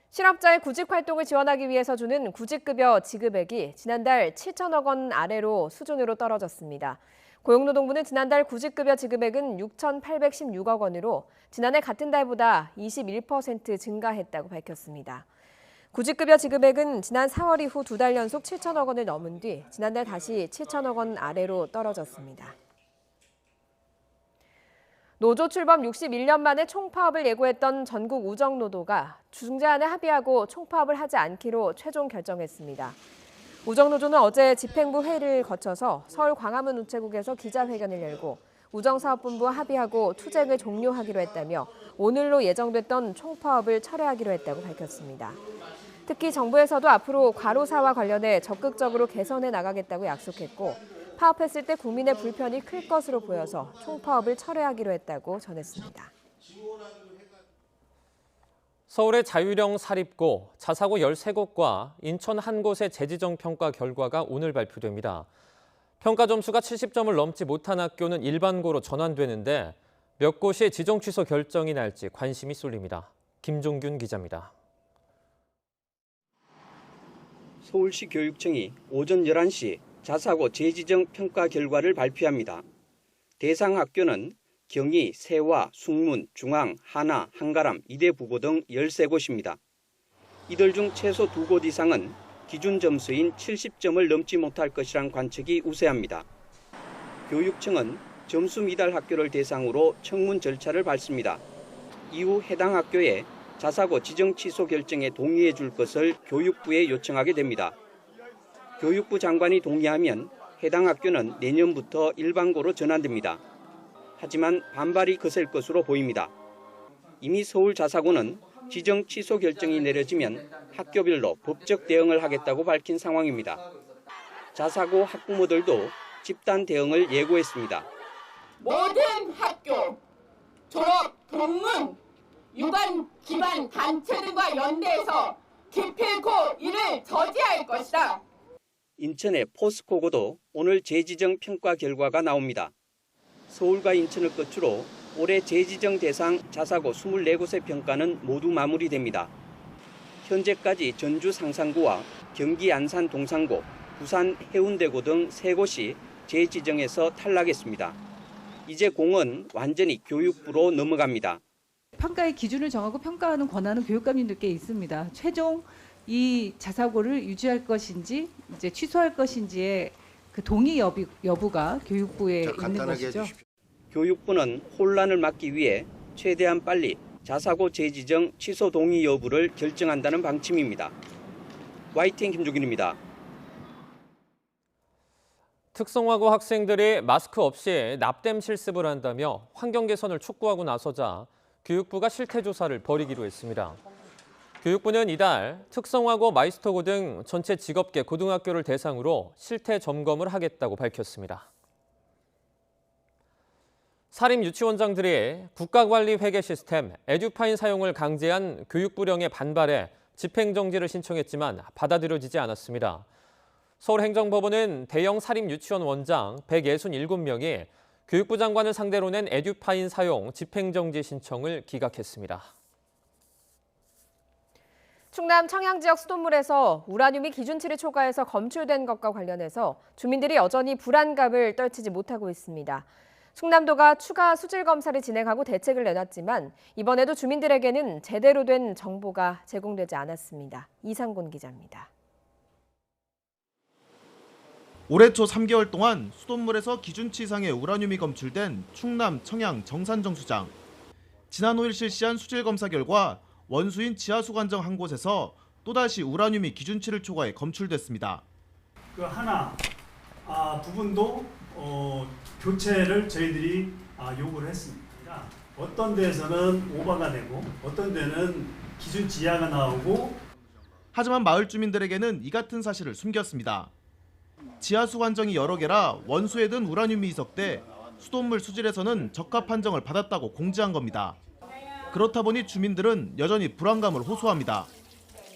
Speaker 2: 실업자의 구직활동을 지원하기 위해서 주는 구직급여 지급액이 지난달 7천억 원 아래로 수준으로 떨어졌습니다. 고용노동부는 지난달 구직급여 지급액은 6,816억 원으로 지난해 같은 달보다 21% 증가했다고 밝혔습니다. 구직급여 지급액은 지난 4월 이후 2달 연속 7천억 원을 넘은 뒤 지난달 다시 7천억 원 아래로 떨어졌습니다. 노조 출범 61년 만에 총파업을 예고했던 전국 우정노조가 중재안에 합의하고 총파업을 하지 않기로 최종 결정했습니다. 우정노조는 어제 집행부 회의를 거쳐서 서울 광화문 우체국에서 기자회견을 열고 우정사업본부와 합의하고 투쟁을 종료하기로 했다며 오늘로 예정됐던 총파업을 철회하기로 했다고 밝혔습니다. 특히 정부에서도 앞으로 과로사와 관련해 적극적으로 개선해 나가겠다고 약속했고 파업했을 때 국민의 불편이 클 것으로 보여서 총파업을 철회하기로 했다고 전했습니다.
Speaker 1: 서울의 자유령 사립고, 자사고 13곳과 인천 한 곳의 재지정 평가 결과가 오늘 발표됩니다. 평가 점수가 70점을 넘지 못한 학교는 일반고로 전환되는데 몇 곳이 지정 취소 결정이 날지 관심이 쏠립니다. 김종균 기자입니다.
Speaker 9: 서울시 교육청이 오전 11시 자사고 재지정 평가 결과를 발표합니다. 대상 학교는 경희, 세화, 숭문, 중앙, 하나, 한가람, 이대부고 등 13곳입니다. 이들 중 최소 2곳 이상은 기준 점수인 70점을 넘지 못할 것이란 관측이 우세합니다. 교육청은 점수 미달 학교를 대상으로 청문 절차를 밟습니다. 이후 해당 학교에 자사고 지정 취소 결정에 동의해 줄 것을 교육부에 요청하게 됩니다. 교육부 장관이 동의하면 해당 학교는 내년부터 일반고로 전환됩니다. 하지만 반발이 거셀 것으로 보입니다. 이미 서울 자사고는 지정 취소 결정이 내려지면 학교별로 법적 대응을 하겠다고 밝힌 상황입니다. 자사고 학부모들도 집단 대응을 예고했습니다.
Speaker 3: 모든 학교, 졸업, 동문, 유관, 기반 단체들과 연대해서 기필코 이를 저지할 것이다.
Speaker 9: 인천의 포스코고도 오늘 재지정 평가 결과가 나옵니다. 서울과 인천을 끝으로 올해 재지정 대상 자사고 24곳의 평가는 모두 마무리됩니다. 현재까지 전주 상산고와 경기 안산 동산고, 부산 해운대고 등 3곳이 재지정에서 탈락했습니다. 이제 공은 완전히 교육부로 넘어갑니다.
Speaker 6: 평가의 기준을 정하고 평가하는 권한은 교육감님들께 있습니다. 최종 이 자사고를 유지할 것인지 이제 취소할 것인지의 그 동의 여부가 교육부에 있는 것이죠.
Speaker 9: 교육부는 혼란을 막기 위해 최대한 빨리 자사고 재지정 취소 동의 여부를 결정한다는 방침입니다. YTN 김종균입니다.
Speaker 1: 특성화고 학생들이 마스크 없이 납땜 실습을 한다며 환경 개선을 촉구하고 나서자 교육부가 실태 조사를 벌이기로 했습니다. 교육부는 이달 특성화고 마이스터고 등 전체 직업계 고등학교를 대상으로 실태 점검을 하겠다고 밝혔습니다. 사립 유치원장들이 국가관리 회계 시스템 에듀파인 사용을 강제한 교육부령에 반발해 집행정지를 신청했지만 받아들여지지 않았습니다. 서울행정법원은 대형 사립 유치원 원장 167명이 교육부 장관을 상대로 낸 에듀파인 사용 집행정지 신청을 기각했습니다.
Speaker 2: 충남 청양 지역 수돗물에서 우라늄이 기준치를 초과해서 검출된 것과 관련해서 주민들이 여전히 불안감을 떨치지 못하고 있습니다. 충남도가 추가 수질 검사를 진행하고 대책을 내놨지만 이번에도 주민들에게는 제대로 된 정보가 제공되지 않았습니다. 이상곤 기자입니다.
Speaker 10: 올해 초 3개월 동안 수돗물에서 기준치 이상의 우라늄이 검출된 충남 청양 정산정수장. 지난 5일 실시한 수질 검사 결과 원수인 지하수관정 한 곳에서 또다시 우라늄이 기준치를 초과해 검출됐습니다.
Speaker 11: 그 부분도 교체를 저희들이 요구를 했습니다. 어떤 데에서는 오버가 되고 어떤 데는 기준치 이하가 나오고.
Speaker 10: 하지만 마을 주민들에게는 이 같은 사실을 숨겼습니다. 지하수 관정이 여러 개라 원수에 든 우라늄이 이석돼 수돗물 수질에서는 적합 판정을 받았다고 공지한 겁니다. 그렇다 보니 주민들은 여전히 불안감을 호소합니다.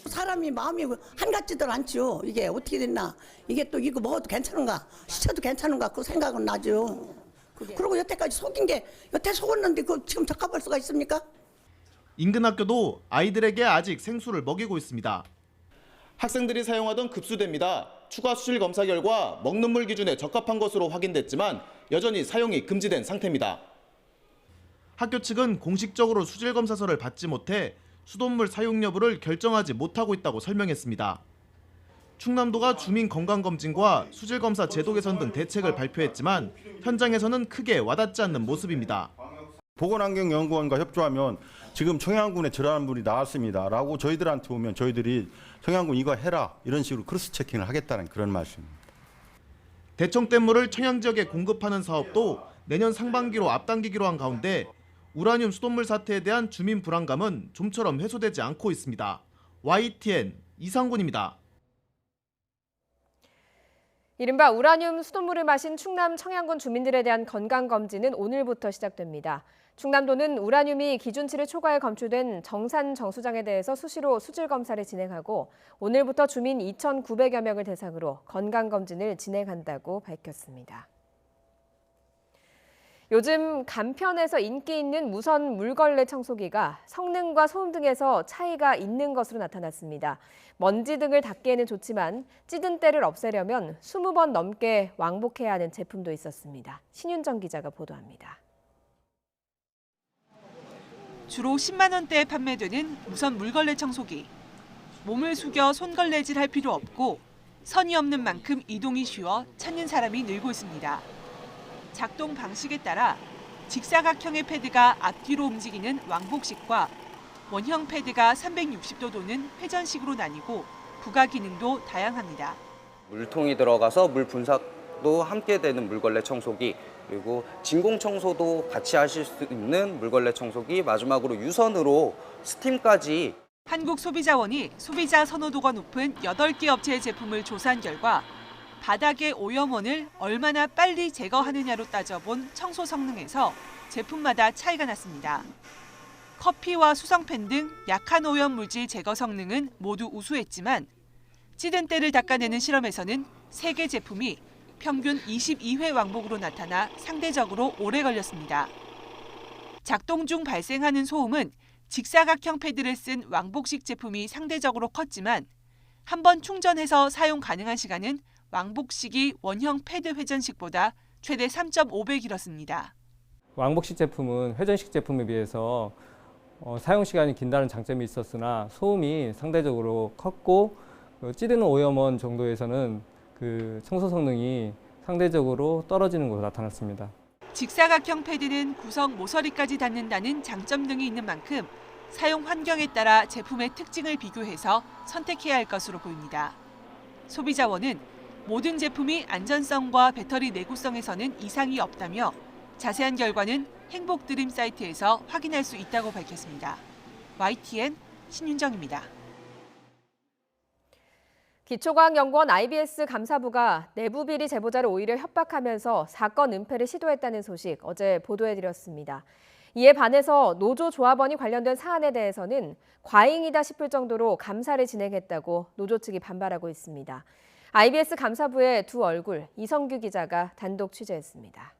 Speaker 25: 사람이 마음이 한같지들 않죠. 이게 어떻게 됐나. 이게 또 이거 먹어도 괜찮은가. 시쳐도 괜찮은가. 그 생각은 나죠. 그리고 여태까지 속인 게 여태 속았는데 그 지금 적합할 수가 있습니까?
Speaker 10: 인근 학교도 아이들에게 아직 생수를 먹이고 있습니다. 학생들이 사용하던 급수대입니다. 추가 수질 검사 결과 먹는 물 기준에 적합한 것으로 확인됐지만 여전히 사용이 금지된 상태입니다. 학교 측은 공식적으로 수질 검사서를 받지 못해 수돗물 사용 여부를 결정하지 못하고 있다고 설명했습니다. 충남도가 주민 건강검진과 수질 검사 제도 개선 등 대책을 발표했지만 현장에서는 크게 와닿지 않는 모습입니다.
Speaker 26: 보건환경연구원과 협조하면 지금 청양군에 저러한 분이 나왔습니다 라고 저희들한테 오면 저희들이 청양군 이거 해라 이런 식으로 크로스 체킹을 하겠다는 그런 말씀입니다.
Speaker 10: 대청댐물을 청양 지역에 공급하는 사업도 내년 상반기로 앞당기기로 한 가운데 우라늄 수돗물 사태에 대한 주민 불안감은 좀처럼 해소되지 않고 있습니다. YTN 이상곤입니다.
Speaker 2: 이른바 우라늄 수돗물을 마신 충남 청양군 주민들에 대한 건강검진은 오늘부터 시작됩니다. 충남도는 우라늄이 기준치를 초과해 검출된 정산 정수장에 대해서 수시로 수질 검사를 진행하고 오늘부터 주민 2,900여 명을 대상으로 건강검진을 진행한다고 밝혔습니다. 요즘 간편해서 인기 있는 무선 물걸레 청소기가 성능과 소음 등에서 차이가 있는 것으로 나타났습니다. 먼지 등을 닦기에는 좋지만 찌든 때를 없애려면 20번 넘게 왕복해야 하는 제품도 있었습니다. 신윤정 기자가 보도합니다.
Speaker 27: 주로 10만 원대에 판매되는 무선 물걸레 청소기.
Speaker 12: 몸을 숙여 손걸레질할 필요 없고 선이 없는 만큼 이동이 쉬워 찾는 사람이 늘고 있습니다. 작동 방식에 따라 직사각형의 패드가 앞뒤로 움직이는 왕복식과 원형 패드가 360도 도는 회전식으로 나뉘고 부가 기능도 다양합니다.
Speaker 13: 물통이 들어가서 물 분사도 함께 되는 물걸레 청소기, 그리고 진공 청소도 같이 하실 수 있는 물걸레 청소기, 마지막으로 유선으로 스팀까지.
Speaker 12: 한국소비자원이 소비자 선호도가 높은 8개 업체의 제품을 조사한 결과 바닥의 오염원을 얼마나 빨리 제거하느냐로 따져본 청소 성능에서 제품마다 차이가 났습니다. 커피와 수성펜 등 약한 오염 물질 제거 성능은 모두 우수했지만 찌든 때를 닦아내는 실험에서는 3개 제품이 평균 22회 왕복으로 나타나 상대적으로 오래 걸렸습니다. 작동 중 발생하는 소음은 직사각형 패드를 쓴 왕복식 제품이 상대적으로 컸지만 한 번 충전해서 사용 가능한 시간은 왕복식이 원형 패드 회전식보다 최대 3.5배 길었습니다.
Speaker 14: 왕복식 제품은 회전식 제품에 비해서 사용 시간이 긴다는 장점이 있었으나 소음이 상대적으로 컸고 찌드는 오염원 정도에서는 그 청소 성능이 상대적으로 떨어지는 것으로 나타났습니다.
Speaker 12: 직사각형 패드는 구성 모서리까지 닿는다는 장점 등이 있는 만큼 사용 환경에 따라 제품의 특징을 비교해서 선택해야 할 것으로 보입니다. 소비자원은 모든 제품이 안전성과 배터리 내구성에서는 이상이 없다며 자세한 결과는 행복드림 사이트에서 확인할 수 있다고 밝혔습니다. YTN 신윤정입니다.
Speaker 2: 기초과학연구원 IBS 감사부가 내부 비리 제보자를 오히려 협박하면서 사건 은폐를 시도했다는 소식 어제 보도해드렸습니다. 이에 반해서 노조 조합원이 관련된 사안에 대해서는 과잉이다 싶을 정도로 감사를 진행했다고 노조 측이 반발하고 있습니다. IBS 감사부의 두 얼굴 이성규 기자가 단독 취재했습니다.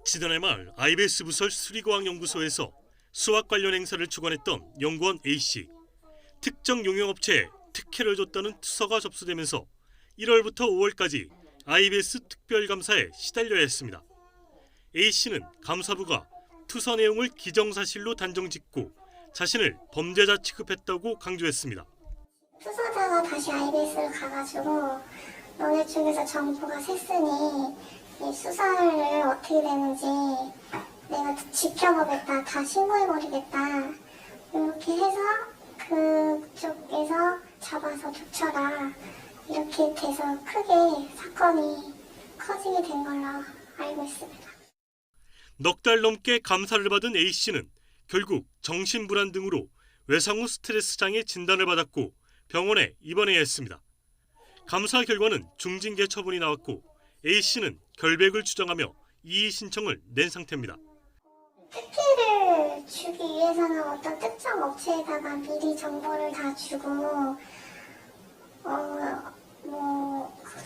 Speaker 15: 지난해 말 IBS 부설 수리과학연구소에서 수학 관련 행사를 주관했던 연구원 A씨. 특정 용역업체에 특혜를 줬다는 투서가 접수되면서 1월부터 5월까지 IBS 특별감사에 시달려야 했습니다. A씨는 감사부가 투서 내용을 기정사실로 단정짓고 자신을 범죄자 취급했다고 강조했습니다.
Speaker 16: 투서자가 다시 IBS를 가가지고 너네 쪽에서 정보가 샜으니 이 수사를 어떻게 되는지 내가 지켜보겠다, 다 신고해버리겠다 이렇게 해서 그쪽에서 잡아서 쫓아라 이렇게 돼서 크게 사건이 커지게 된 걸로 알고 있습니다.
Speaker 15: 넉 달 넘게 감사를 받은 A씨는 결국 정신불안 등으로 외상후 스트레스 장애 진단을 받았고 병원에 입원해야 했습니다. 감사 결과는 중징계 처분이 나왔고 A씨는 결백을 주장하며 이의 신청을 낸 상태입니다.
Speaker 16: 특혜를 주기 위해서는 어떤 특정 업체에다가 미리 정보를 다 주고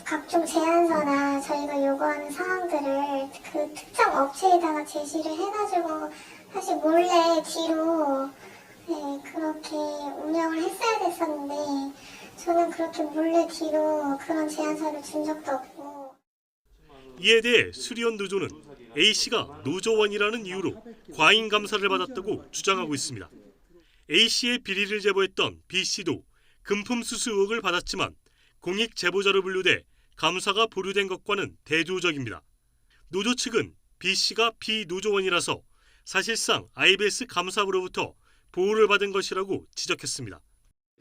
Speaker 16: 각종 제안서나 저희가 요구하는 사항들을 그 특정 업체에다가 제시를 해가지고 사실 몰래 뒤로 그렇게 운영을 했어야 됐었는데 저는 그렇게 몰래 뒤로 그런 제안서를 준 적도 없고.
Speaker 15: 이에 대해 수리원 노조는 A씨가 노조원이라는 이유로 과잉 감사를 받았다고 주장하고 있습니다. A씨의 비리를 제보했던 B씨도 금품 수수 의혹을 받았지만 공익 제보자로 분류돼 감사가 보류된 것과는 대조적입니다. 노조 측은 B씨가 비노조원이라서 사실상 IBS 감사부로부터 보호를 받은 것이라고 지적했습니다.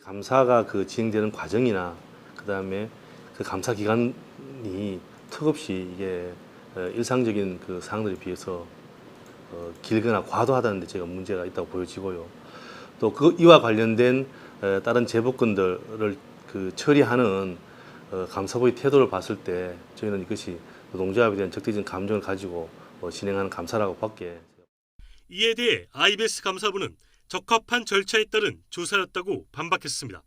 Speaker 17: 감사가 진행되는 과정이나 그다음에 그 감사 기간이 턱없이 이게 일상적인 그 사항들에 비해서 길거나 과도하다는 데 제가 문제가 있다고 보여지고요. 또 이와 관련된 다른 제보건들을 처리하는 감사부의 태도를 봤을 때 저희는 이것이 노동조합에 대한 적대적인 감정을 가지고 진행하는 감사라고 밖에.
Speaker 15: 이에 대해 IBS 감사부는 적합한 절차에 따른 조사였다고 반박했습니다.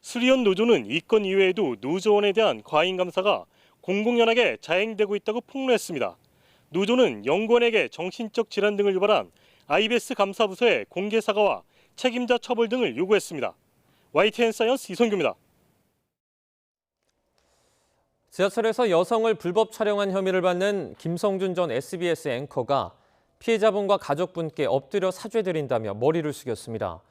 Speaker 15: 수리원 노조는 이 건 이외에도 노조원에 대한 과잉 감사가 공공연하게 자행되고 있다고 폭로했습니다. 노조는 연구원에게 정신적 질환 등을 유발한 IBS 감사부서의 공개 사과와 책임자 처벌 등을 요구했습니다. YTN 사이언스 이성규입니다.
Speaker 1: 지하철에서 여성을 불법 촬영한 혐의를 받는 김성준 전 SBS 앵커가 피해자분과 가족분께 엎드려 사죄드린다며 머리를 숙였습니다.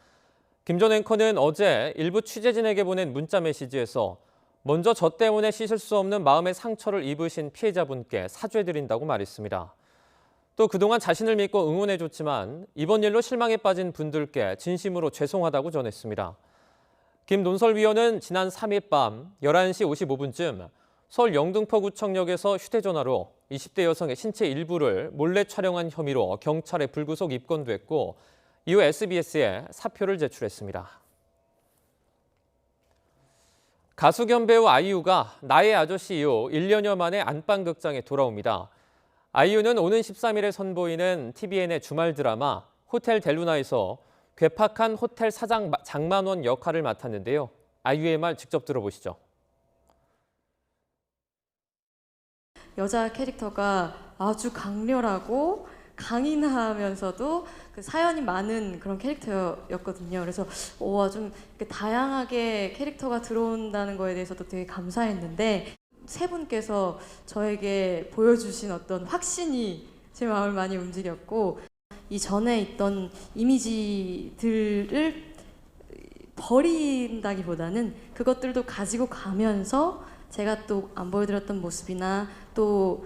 Speaker 1: 김 전 앵커는 어제 일부 취재진에게 보낸 문자 메시지에서 먼저 저 때문에 씻을 수 없는 마음의 상처를 입으신 피해자분께 사죄드린다고 말했습니다. 또 그동안 자신을 믿고 응원해줬지만 이번 일로 실망에 빠진 분들께 진심으로 죄송하다고 전했습니다. 김 논설위원은 지난 3일 밤 11시 55분쯤 서울 영등포구청역에서 휴대전화로 20대 여성의 신체 일부를 몰래 촬영한 혐의로 경찰에 불구속 입건됐고 이후 SBS에 사표를 제출했습니다. 가수 겸 배우 아이유가 나의 아저씨 이후 1년여 만에 안방극장에 돌아옵니다. 아이유는 오는 13일에 선보이는 TVN의 주말 드라마 호텔 델루나에서 괴팍한 호텔 사장 장만원 역할을 맡았는데요. 아이유의 말 직접 들어보시죠.
Speaker 18: 여자 캐릭터가 아주 강렬하고 강인하면서도 그 사연이 많은 그런 캐릭터였거든요. 그래서 좀 다양하게 캐릭터가 들어온다는 거에 대해서도 되게 감사했는데 세 분께서 저에게 보여주신 어떤 확신이 제 마음을 많이 움직였고 이전에 있던 이미지들을 버린다기보다는 그것들도 가지고 가면서 제가 또 안 보여드렸던 모습이나 또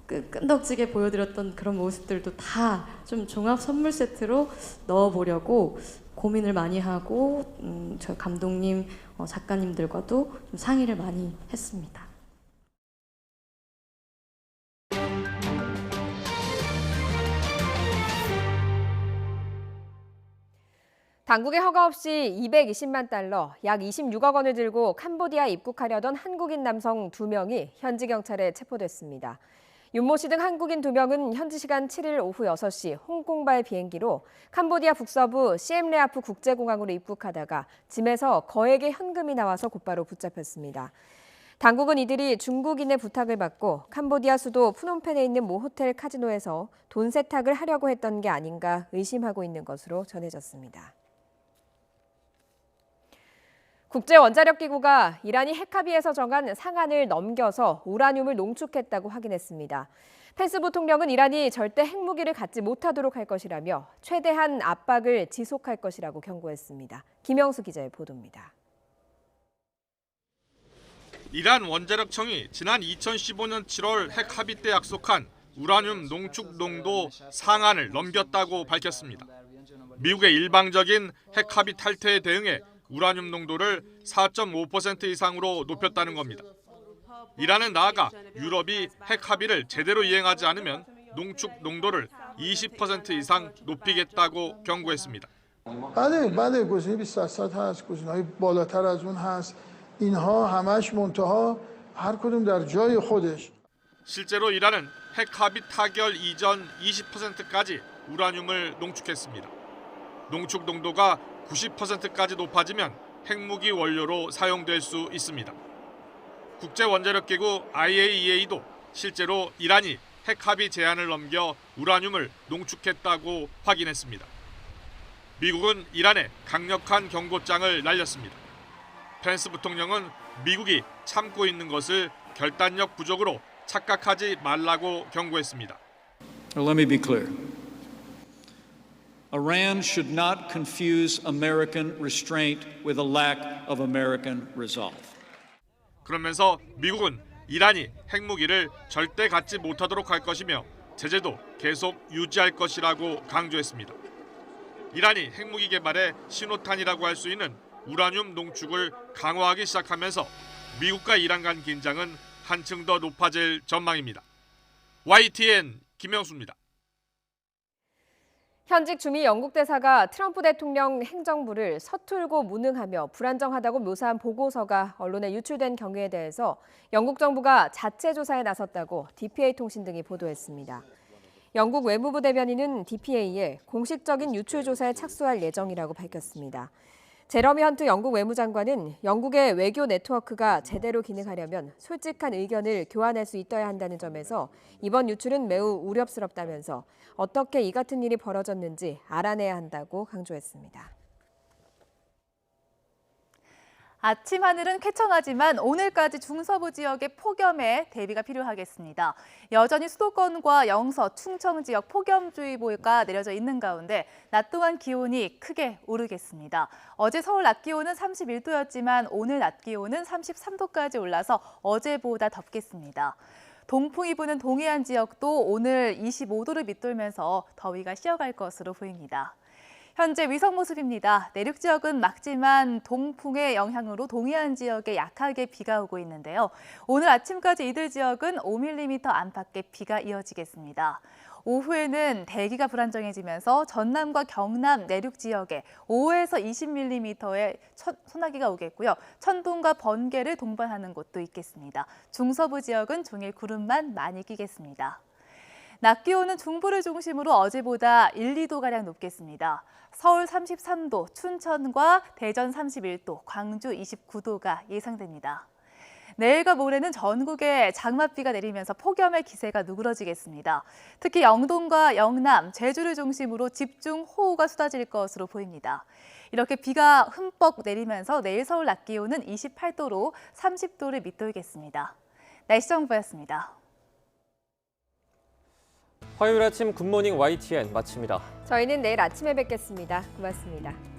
Speaker 18: 끈덕지게 보여드렸던 그런 모습들도 다 좀 종합 선물 세트로 넣어보려고 고민을 많이 하고 저 감독님, 작가님들과도 좀 상의를 많이 했습니다.
Speaker 2: 당국의 허가 없이 220만 달러, 약 26억 원을 들고 캄보디아에 입국하려던 한국인 남성 2명이 현지 경찰에 체포됐습니다. 윤모 씨 등 한국인 2명은 현지 시간 7일 오후 6시 홍콩발 비행기로 캄보디아 북서부 시엠레아프 국제공항으로 입국하다가 짐에서 거액의 현금이 나와서 곧바로 붙잡혔습니다. 당국은 이들이 중국인의 부탁을 받고 캄보디아 수도 푸놈펜에 있는 모 호텔 카지노에서 돈 세탁을 하려고 했던 게 아닌가 의심하고 있는 것으로 전해졌습니다. 국제원자력기구가 이란이 핵합의에서 정한 상한을 넘겨서 우라늄을 농축했다고 확인했습니다. 펜스 부통령은 이란이 절대 핵무기를 갖지 못하도록 할 것이라며 최대한 압박을 지속할 것이라고 경고했습니다. 김영수 기자의 보도입니다.
Speaker 19: 이란 원자력청이 지난 2015년 7월 핵합의 때 약속한 우라늄 농축 농도 상한을 넘겼다고 밝혔습니다. 미국의 일방적인 핵합의 탈퇴에 대응해 우라늄 농도를 4.5% 이상으로 높였다는 겁니다. 이란은 나아가 유럽이 핵합의를 제대로 이행하지 않으면 농축 농도를 20% 이상 높이겠다고 경고했습니다.
Speaker 20: بله گزینه 20% هست گزینه‌های بالاتر از اون هست اینها همش منتها هر کدوم در جای خودش
Speaker 19: 실제로 이란은 핵합의 타결 이전 20%까지 우라늄을 농축했습니다. 농축 농도가 90%까지 높아지면 핵무기 원료로 사용될 수 있습니다. 국제원자력기구 IAEA도 실제로 이란이 핵합의 제한을 넘겨 우라늄을 농축했다고 확인했습니다. 미국은 이란에 강력한 경고장을 날렸습니다. 펜스 부통령은 미국이 참고 있는 것을 결단력 부족으로 착각하지 말라고 경고했습니다.
Speaker 21: Let me be clear. Iran should not confuse American restraint with a lack of American resolve.
Speaker 19: 그러면서 미국은 이란이 핵무기를 절대 갖지 못하도록 할 것이며 제재도 계속 유지할 것이라고 강조했습니다. 이란이 핵무기 개발의 신호탄이라고 할 수 있는 우라늄 농축을 강화하기 시작하면서 미국과 이란 간 긴장은 한층 더 높아질 전망입니다. YTN 김영수입니다.
Speaker 2: 현직 주미 영국 대사가 트럼프 대통령 행정부를 서툴고 무능하며 불안정하다고 묘사한 보고서가 언론에 유출된 경위에 대해서 영국 정부가 자체 조사에 나섰다고 DPA 통신 등이 보도했습니다. 영국 외무부 대변인은 DPA에 공식적인 유출 조사에 착수할 예정이라고 밝혔습니다. 제러미 헌트 영국 외무장관은 영국의 외교 네트워크가 제대로 기능하려면 솔직한 의견을 교환할 수 있어야 한다는 점에서 이번 유출은 매우 우려스럽다면서 어떻게 이 같은 일이 벌어졌는지 알아내야 한다고 강조했습니다.
Speaker 5: 아침 하늘은 쾌청하지만 오늘까지 중서부 지역의 폭염에 대비가 필요하겠습니다. 여전히 수도권과 영서, 충청 지역 폭염주의보가 내려져 있는 가운데 낮 동안 기온이 크게 오르겠습니다. 어제 서울 낮 기온은 31도였지만 오늘 낮 기온은 33도까지 올라서 어제보다 덥겠습니다. 동풍이 부는 동해안 지역도 오늘 25도를 밑돌면서 더위가 쉬어갈 것으로 보입니다. 현재 위성 모습입니다. 내륙 지역은 맑지만 동풍의 영향으로 동해안 지역에 약하게 비가 오고 있는데요. 오늘 아침까지 이들 지역은 5mm 안팎의 비가 이어지겠습니다. 오후에는 대기가 불안정해지면서 전남과 경남 내륙 지역에 5에서 20mm의 소나기가 오겠고요. 천둥과 번개를 동반하는 곳도 있겠습니다. 중서부 지역은 종일 구름만 많이 끼겠습니다. 낮 기온은 중부를 중심으로 어제보다 1, 2도가량 높겠습니다. 서울 33도, 춘천과 대전 31도, 광주 29도가 예상됩니다. 내일과 모레는 전국에 장맛비가 내리면서 폭염의 기세가 누그러지겠습니다. 특히 영동과 영남, 제주를 중심으로 집중 호우가 쏟아질 것으로 보입니다. 이렇게 비가 흠뻑 내리면서 내일 서울 낮 기온은 28도로 30도를 밑돌겠습니다. 날씨 정보였습니다.
Speaker 1: 화요일 아침 굿모닝 YTN 마칩니다.
Speaker 2: 저희는 내일 아침에 뵙겠습니다. 고맙습니다.